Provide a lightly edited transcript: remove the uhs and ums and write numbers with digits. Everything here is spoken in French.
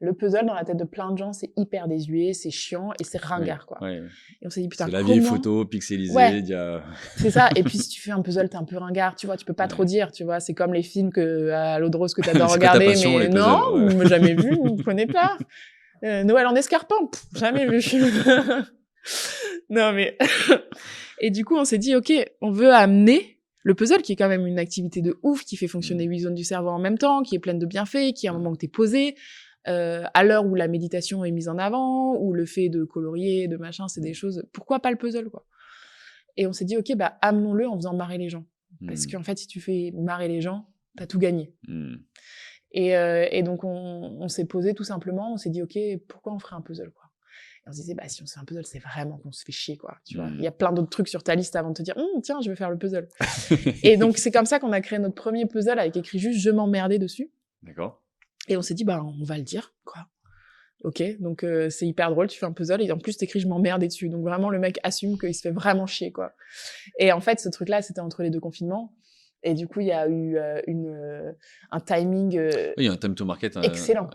le puzzle dans la tête de plein de gens, c'est hyper désuet, c'est chiant et c'est ringard, quoi. Ouais. Et on s'est dit, putain, C'est la vieille comment... photo pixelisée, Ouais. il y a... C'est ça. Et puis, si tu fais un puzzle, t'es un peu ringard, tu vois, tu peux pas trop dire, tu vois. C'est comme les films à l'eau de rose que t'adores C'est quoi ta regarder, passion, mais les puzzles? non, jamais vu, vous connaissez pas. Noël en escarpin, jamais vu. Non, mais... Et du coup, on s'est dit, OK, on veut amener le puzzle, qui est quand même une activité de ouf, qui fait fonctionner 8 zones du cerveau en même temps, qui est pleine de bienfaits, qui est un moment où t'es posé, à l'heure où la méditation est mise en avant, ou le fait de colorier, de machin, c'est des choses... Pourquoi pas le puzzle, quoi? Et on s'est dit, OK, bah, amenons-le en faisant marrer les gens. Parce qu'en fait, si tu fais marrer les gens, t'as tout gagné. Et donc, on s'est posé tout simplement, on s'est dit, OK, pourquoi on ferait un puzzle, quoi? Et on se disait, bah, si on fait un puzzle, c'est vraiment qu'on se fait chier, quoi. Tu vois, il y a plein d'autres trucs sur ta liste avant de te dire, tiens, je vais faire le puzzle. Et donc, c'est comme ça qu'on a créé notre premier puzzle avec écrit juste je m'emmerdais dessus. D'accord. Et on s'est dit, bah, on va le dire, quoi. OK, donc c'est hyper drôle, tu fais un puzzle et en plus t'écris je m'emmerdais dessus. Donc vraiment, le mec assume qu'il se fait vraiment chier, quoi. Et en fait, ce truc-là, c'était entre les 2 confinements. Et du coup, il y a eu un timing Oui, il y a un time to market excellent.